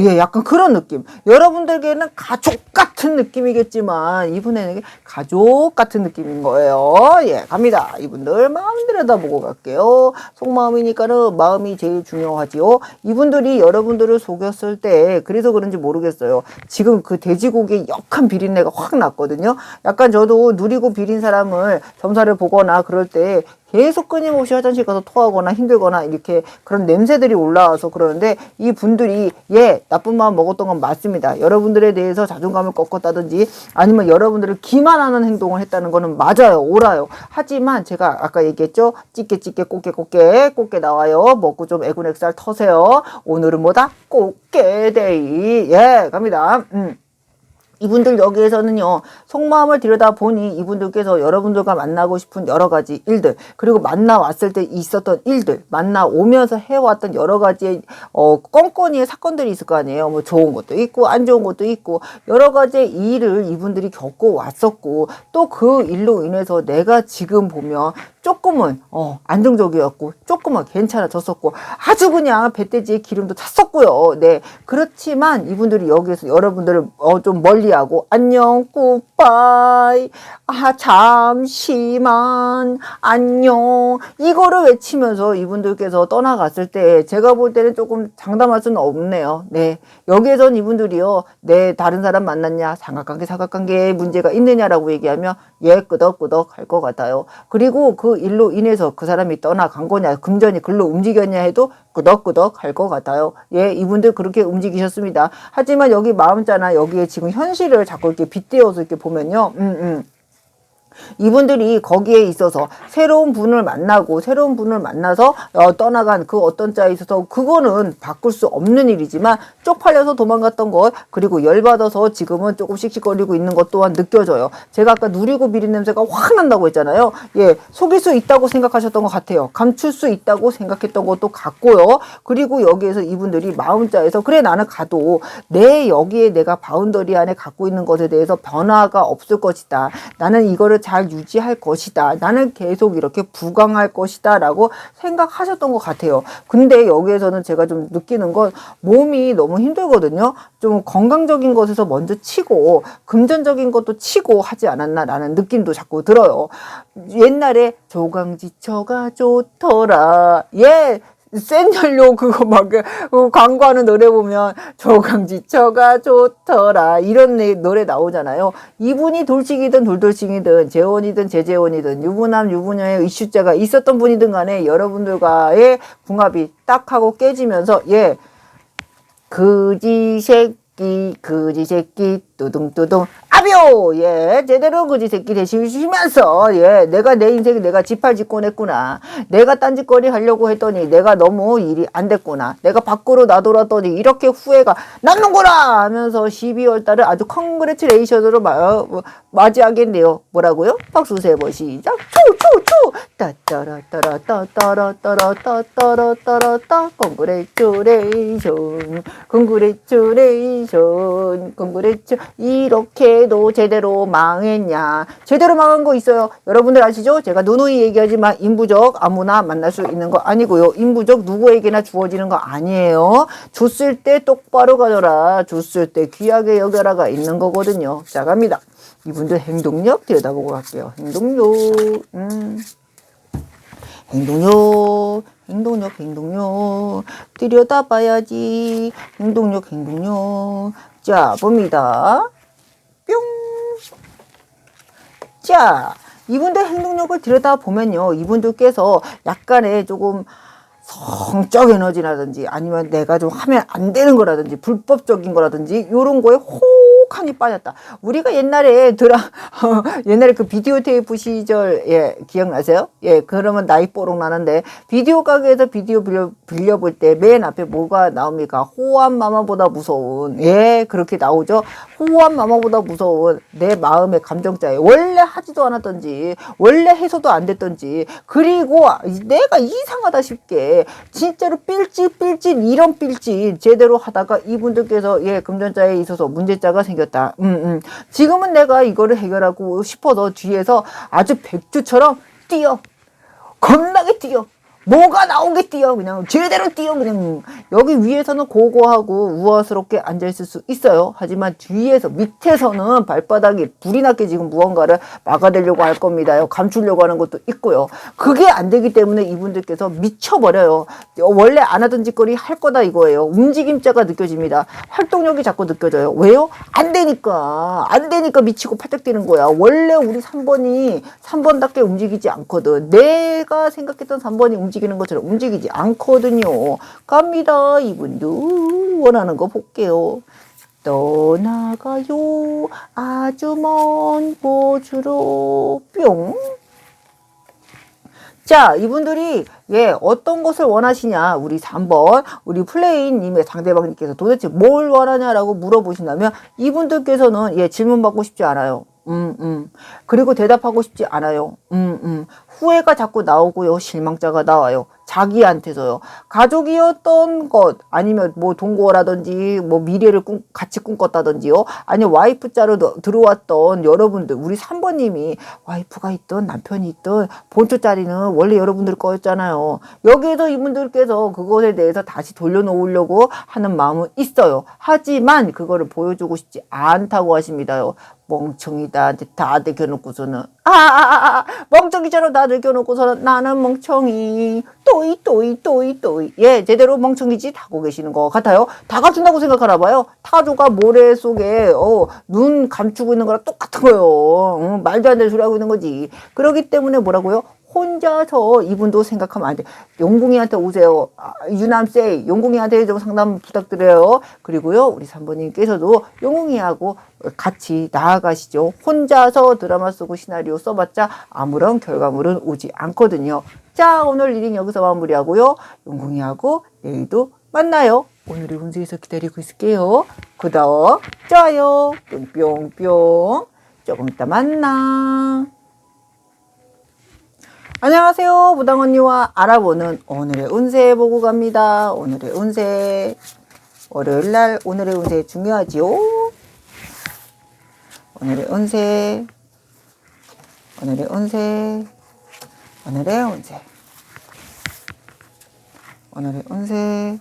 예, 약간 그런 느낌. 여러분들에게는 가족 같은 느낌이겠지만 이분에게 가족 같은 느낌인 거예요. 예, 갑니다. 이분들 마음 들여다보고 갈게요. 속마음이니까는 마음이 제일 중요하지요. 이분들이 여러분들을 속였을 때, 그래서 그런지 모르겠어요, 지금 그 돼지고기에 역한 비린내가 확 났거든요. 약간 저도 누리고 비린 사람을 점사를 보거나 그럴 때 계속 끊임없이 화장실 가서 토하거나 힘들거나 이렇게 그런 냄새들이 올라와서 그러는데, 이 분들이, 예, 나쁜 마음 먹었던 건 맞습니다. 여러분들에 대해서 자존감을 꺾었다든지 아니면 여러분들을 기만하는 행동을 했다는 거는 맞아요. 옳아요. 하지만 제가 아까 얘기했죠. 찌게 꽃게 나와요. 먹고 좀 애군액살 터세요. 오늘은 뭐다? 꽃게데이. 예, 갑니다. 이분들 여기에서는요, 속마음을 들여다보니 이분들께서 여러분들과 만나고 싶은 여러 가지 일들, 그리고 만나왔을 때 있었던 일들, 만나오면서 해왔던 여러 가지의 껌껌이의 사건들이 있을 거 아니에요. 뭐 좋은 것도 있고 안 좋은 것도 있고 여러 가지의 일을 이분들이 겪고 왔었고, 또 그 일로 인해서 내가 지금 보면 조금은 안정적이었고 조금은 괜찮아졌었고 아주 그냥 배돼지의 기름도 찼었고요. 네, 그렇지만 이분들이 여기에서 여러분들을 좀 멀리하고 안녕 굿바이, 잠시만 안녕, 이거를 외치면서 이분들께서 떠나갔을 때 제가 볼 때는 조금 장담할 수는 없네요. 네, 여기에선 이분들이요, 네, 다른 사람 만났냐, 삼각관계에 문제가 있느냐라고 얘기하면 예, 끄덕끄덕 할 것 같아요. 그리고 그 일로 인해서 그 사람이 떠나간 거냐, 금전이 글로 움직였냐 해도 끄덕끄덕 할 것 같아요. 예, 이분들 그렇게 움직이셨습니다. 하지만 여기 마음자나 여기에 지금 현실을 자꾸 이렇게 빗대어서 이렇게 보면요, 이분들이 거기에 있어서 새로운 분을 만나서 떠나간 그 어떤 자에 있어서 그거는 바꿀 수 없는 일이지만, 쪽팔려서 도망갔던 것, 그리고 열받아서 지금은 조금 씩씩거리고 있는 것 또한 느껴져요. 제가 아까 누리고 비린 냄새가 확 난다고 했잖아요. 예, 속일 수 있다고 생각하셨던 것 같아요. 감출 수 있다고 생각했던 것도 같고요. 그리고 여기에서 이분들이 마음자에서 그래, 나는 가도 여기에 내가 바운더리 안에 갖고 있는 것에 대해서 변화가 없을 것이다, 나는 이거를 잘 유지할 것이다, 나는 계속 이렇게 부강할 것이다 라고 생각하셨던 것 같아요. 근데 여기에서는 제가 좀 느끼는 건 몸이 너무 힘들거든요. 좀 건강적인 것에서 먼저 치고 금전적인 것도 치고 하지 않았나 라는 느낌도 자꾸 들어요. 옛날에 조강지처가 좋더라, 예, 센 연료 그거 막 광고하는 노래 보면 조강지처가 좋더라 이런 노래 나오잖아요. 이분이 돌싱이든 돌돌싱이든 재혼이든 재재혼이든 유부남 유부녀의 이슈자가 있었던 분이든 간에 여러분들과의 궁합이 딱 하고 깨지면서, 예, 그지 새끼 뚜둥뚜둥 아비오, 예, 제대로 그지 새끼 되시면서, 예, 내가 내 인생에 내가 지팔짓곤 했구나, 내가 딴짓거리 하려고 했더니 내가 너무 일이 안 됐구나, 내가 밖으로 나돌았더니 이렇게 후회가 남는구나 하면서 12월 달을 아주 컨그레츄레이션으로 맞이하겠네요. 뭐라고요? 박수 3번 시작. 초초초 따따라따라따따라따라따따라따라따 컨그레츄레이션 이렇게 그래도 제대로 망했냐? 제대로 망한 거 있어요. 여러분들 아시죠? 제가 누누이 얘기하지만 인부적 아무나 만날 수 있는 거 아니고요. 인부적 누구에게나 주어지는 거 아니에요. 줬을 때 똑바로 가져라. 줬을 때 귀하게 여겨라가 있는 거거든요. 자, 갑니다. 이분들 행동력 들여다보고 갈게요. 행동력. 행동력 들여다봐야지. 행동력. 자, 봅니다. 뿅. 자, 이분들 행동력을 들여다보면요, 이분들께서 약간의 조금 성적 에너지라든지 아니면 내가 좀 하면 안 되는 거라든지 불법적인 거라든지 요런 거에 혹하니 빠졌다. 우리가 옛날에 옛날에 그 비디오 테이프 시절, 예, 기억나세요? 예, 그러면 나이 뽀록 나는데 비디오 가게에서 비디오 빌려볼 때 맨 앞에 뭐가 나옵니까? 호환 마마보다 무서운, 예, 그렇게 나오죠. 호환 마마보다 무서운 내 마음의 감정자에 원래 하지도 않았던지 원래 해소도 안 됐던지 그리고 내가 이상하다 싶게 진짜로 삘찔 이런 삘찔 제대로 하다가 이분들께서 예, 금전자에 있어서 문제자가 생겼다. 지금은 내가 이거를 해결하고 싶어서 뒤에서 아주 백주처럼 뛰어. 겁나게 뛰어. 뭐가 나온 게 뛰어. 그냥 제대로 뛰어. 그냥 여기 위에서는 고고하고 우아스럽게 앉아있을 수 있어요. 하지만 뒤에서 밑에서는 발바닥이 불이 나게 지금 무언가를 막아내려고 할 겁니다. 감추려고 하는 것도 있고요. 그게 안 되기 때문에 이분들께서 미쳐버려요. 원래 안 하던 짓거리 할 거다 이거예요. 움직임자가 느껴집니다. 활동력이 자꾸 느껴져요. 왜요? 안 되니까 미치고 팔짝 뛰는 거야. 원래 우리 3번이 3번답게 움직이지 않거든. 내가 생각했던 3번이 움직이는 것처럼 움직이지 않거든요. 갑니다. 이분들 원하는 거 볼게요. 떠나가요 아주 먼 곳으로 뿅. 자, 이분들이 예, 어떤 것을 원하시냐? 우리 3번 우리 플레이님의 상대방님께서 도대체 뭘 원하냐라고 물어보신다면 이분들께서는 예, 질문 받고 싶지 않아요. 그리고 대답하고 싶지 않아요. 후회가 자꾸 나오고요. 실망자가 나와요. 자기한테서요. 가족이었던 것 아니면 뭐 동거라든지 뭐 미래를 같이 꿈꿨다든지요. 아니면 와이프자로 들어왔던 여러분들 우리 3번님이 와이프가 있던 남편이 있던 본초 자리는 원래 여러분들 거였잖아요. 여기에서 이분들께서 그것에 대해서 다시 돌려놓으려고 하는 마음은 있어요. 하지만 그거를 보여주고 싶지 않다고 하십니다요. 멍청이다. 다 내겨놓고서는 멍청이처럼 다 내겨놓고서는 나는 멍청이 또이 예, 제대로 멍청이 짓 하고 계시는 것 같아요. 다 갖춘다고 생각하나 봐요. 타조가 모래 속에 눈 감추고 있는 거랑 똑같은 거예요. 말도 안 되는 소리 하고 있는 거지. 그렇기 때문에 뭐라고요? 혼자서 이분도 생각하면 안 돼. 용궁이한테 오세요. 유남세 용궁이한테 좀 상담 부탁드려요. 그리고요, 우리 3번님께서도 용궁이하고 같이 나아가시죠. 혼자서 드라마 쓰고 시나리오 써봤자 아무런 결과물은 오지 않거든요. 자, 오늘 리딩 여기서 마무리하고요. 용궁이하고 내일도 만나요. 오늘의 운세에서 기다리고 있을게요. 구독, 좋아요, 뿅뿅뿅. 조금 이따 만나. 안녕하세요. 무당 언니와 알아보는 오늘의 운세 보고 갑니다. 오늘의 운세. 월요일날 오늘의 운세 중요하지요. 오늘의 운세. 오늘의 운세. 오늘의 운세. 오늘의 운세.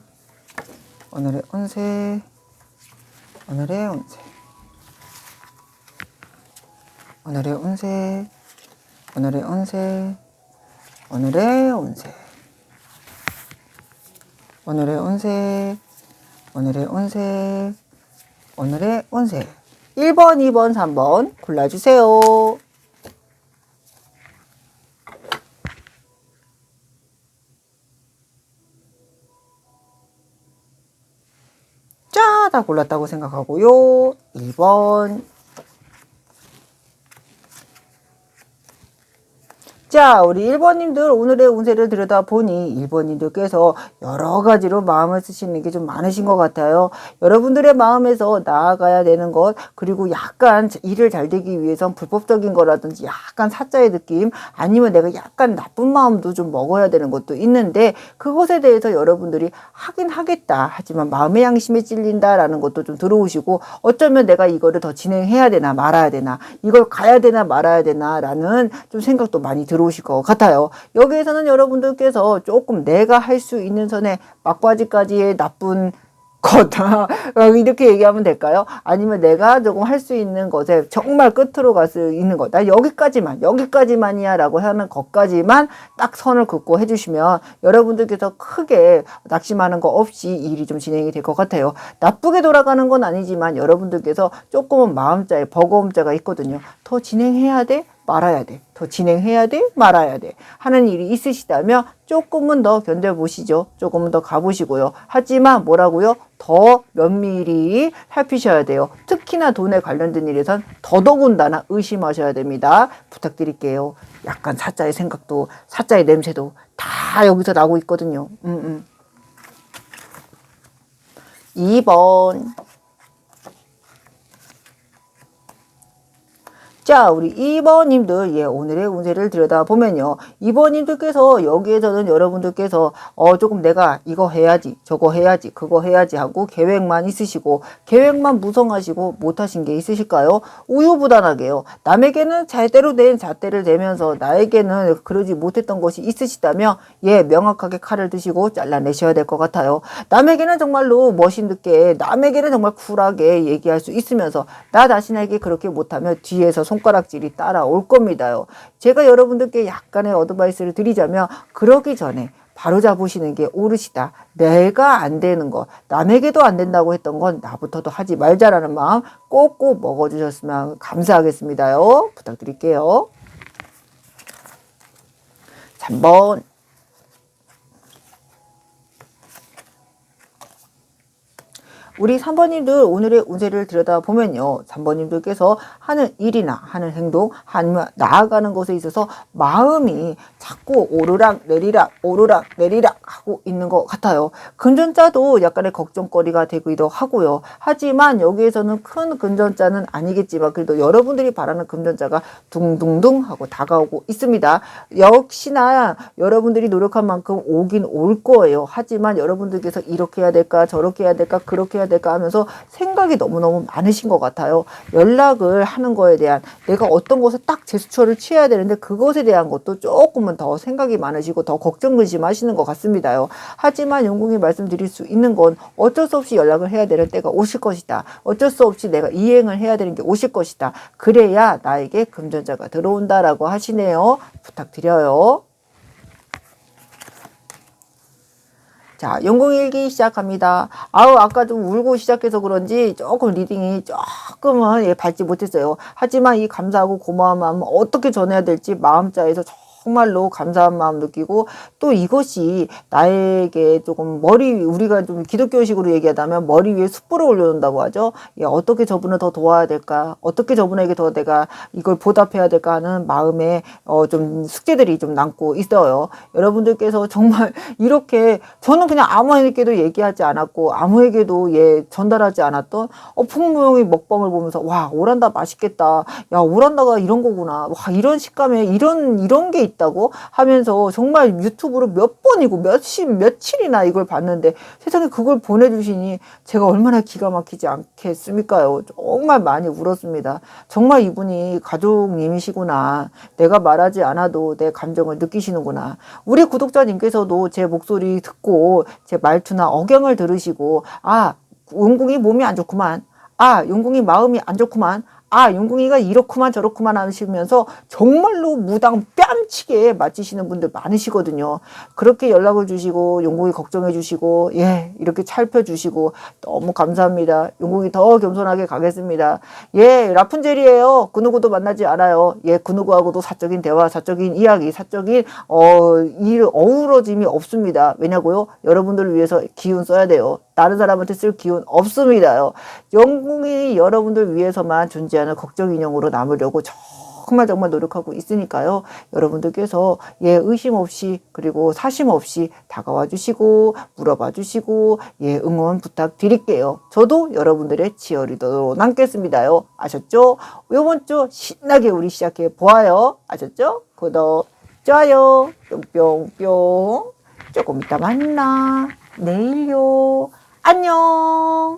오늘의 운세. 오늘의 운세. 오늘의 운세. 오늘의 운세. 오늘의 운세. 오늘의 운세. 오늘의 운세. 오늘의 운세. 1번, 2번, 3번 골라주세요. 자, 다 골랐다고 생각하고요. 2번. 자, 우리 1번님들 오늘의 운세를 들여다보니 1번님들께서 여러 가지로 마음을 쓰시는 게 좀 많으신 것 같아요. 여러분들의 마음에서 나아가야 되는 것, 그리고 약간 일을 잘 되기 위해선 불법적인 거라든지 약간 사자의 느낌, 아니면 내가 약간 나쁜 마음도 좀 먹어야 되는 것도 있는데, 그것에 대해서 여러분들이 하긴 하겠다, 하지만 마음의 양심에 찔린다라는 것도 좀 들어오시고, 어쩌면 내가 이거를 더 진행해야 되나 말아야 되나, 이걸 가야 되나 말아야 되나 라는 좀 생각도 많이 들어오실 것 같아요. 여기에서는 여러분들께서 조금 내가 할 수 있는 선에 막바지까지의 나쁜 거다 이렇게 얘기하면 될까요? 아니면 내가 조금 할 수 있는 것에 정말 끝으로 갈 수 있는 것, 나 여기까지만이야 라고 하는 것까지만 딱 선을 긋고 해주시면 여러분들께서 크게 낙심하는 거 없이 일이 좀 진행이 될 것 같아요. 나쁘게 돌아가는 건 아니지만 여러분들께서 조금은 마음자에 버거움자가 있거든요. 더 진행해야 돼? 말아야 돼. 더 진행해야 돼? 말아야 돼. 하는 일이 있으시다면 조금은 더 견뎌보시죠. 조금은 더 가보시고요. 하지만 뭐라고요? 더 면밀히 살피셔야 돼요. 특히나 돈에 관련된 일에선 더더군다나 의심하셔야 됩니다. 부탁드릴게요. 약간 사자의 생각도, 사자의 냄새도 다 여기서 나고 있거든요. 2번. 자, 우리 2번님들, 오늘의 운세를 들여다보면요. 2번님들께서 여기에서는 여러분들께서, 조금 내가 이거 해야지, 저거 해야지, 그거 해야지 하고 계획만 있으시고, 계획만 무성하시고 못하신 게 있으실까요? 우유부단하게요. 남에게는 잘대로 된 잣대를 대면서 나에게는 그러지 못했던 것이 있으시다면, 명확하게 칼을 드시고 잘라내셔야 될 것 같아요. 남에게는 정말로 멋있게, 남에게는 정말 쿨하게 얘기할 수 있으면서, 나 자신에게 그렇게 못하면 뒤에서 손가락질이 따라올 겁니다요. 제가 여러분들께 약간의 어드바이스를 드리자면 그러기 전에 바로 잡으시는 게 옳으시다. 내가 안 되는 거, 남에게도 안 된다고 했던 건 나부터도 하지 말자라는 마음 꼭꼭 먹어주셨으면 감사하겠습니다요. 부탁드릴게요. 3번. 우리 3번님들 오늘의 운세를 들여다보면요. 3번님들께서 하는 일이나 하는 행동, 아니면 나아가는 것에 있어서 마음이 자꾸 오르락 내리락 하고 있는 것 같아요. 금전자도 약간의 걱정거리가 되기도 하고요. 하지만 여기에서는 큰 금전자는 아니겠지만 그래도 여러분들이 바라는 금전자가 둥둥둥 하고 다가오고 있습니다. 역시나 여러분들이 노력한 만큼 오긴 올 거예요. 하지만 여러분들께서 이렇게 해야 될까, 저렇게 해야 될까, 그렇게 해야 될까 하면서 생각이 너무너무 많으신 것 같아요. 연락을 하는 거에 대한, 내가 어떤 곳에 딱 제스처를 취해야 되는데 그것에 대한 것도 조금은 더 생각이 많으시고 더 걱정근심하시는 것 같습니다요. 하지만 영궁이 말씀드릴 수 있는 건 어쩔 수 없이 연락을 해야 되는 때가 오실 것이다. 어쩔 수 없이 내가 이행을 해야 되는 게 오실 것이다. 그래야 나에게 금전자가 들어온다라고 하시네요. 부탁드려요. 자, 영궁일기 시작합니다. 아까 좀 울고 시작해서 그런지 조금 리딩이 조금은 밟지 못했어요. 하지만 이 감사하고 고마운 마음 어떻게 전해야 될지 마음자에서 정말로 감사한 마음 느끼고, 또 이것이 나에게 조금 우리가 좀 기독교식으로 얘기하자면 머리 위에 숯불을 올려놓는다고 하죠. 어떻게 저분을 더 도와야 될까? 어떻게 저분에게 더 내가 이걸 보답해야 될까 하는 마음에 좀 숙제들이 좀 남고 있어요. 여러분들께서 정말 이렇게, 저는 그냥 아무에게도 얘기하지 않았고 아무에게도 전달하지 않았던 풍무용의 먹방을 보면서, 와, 오란다 맛있겠다. 야, 오란다가 이런 거구나. 와, 이런 식감에 이런 게 있다고 하면서 정말 유튜브로 몇 번이고 며칠이나 이걸 봤는데 세상에 그걸 보내주시니 제가 얼마나 기가 막히지 않겠습니까요. 정말 많이 울었습니다. 정말 이분이 가족님이시구나. 내가 말하지 않아도 내 감정을 느끼시는구나. 우리 구독자님께서도 제 목소리 듣고 제 말투나 억양을 들으시고, 용궁이 몸이 안 좋구만. 용궁이 마음이 안 좋구만. 용궁이가 이렇구만 저렇구만 하시면서 정말로 무당 뺨치게 맞으시는 분들 많으시거든요. 그렇게 연락을 주시고 용궁이 걱정해 주시고 이렇게 살펴주시고 너무 감사합니다. 용궁이 더 겸손하게 가겠습니다. 라푼젤이에요. 그 누구도 만나지 않아요. 그 누구하고도 사적인 대화, 사적인 이야기, 사적인 어우러짐이 없습니다. 왜냐고요? 여러분들을 위해서 기운 써야 돼요. 다른 사람한테 쓸 기운 없습니다요. 영궁이 여러분들 위해서만 존재하는 걱정 인형으로 남으려고 정말 노력하고 있으니까요. 여러분들께서 예, 의심 없이 그리고 사심 없이 다가와 주시고 물어봐 주시고 예, 응원 부탁드릴게요. 저도 여러분들의 치어리더로 남겠습니다요. 아셨죠? 요번 주 신나게 우리 시작해 보아요. 아셨죠? 구독, 좋아요, 뿅뿅뿅. 조금 이따 만나. 내일요. 안녕.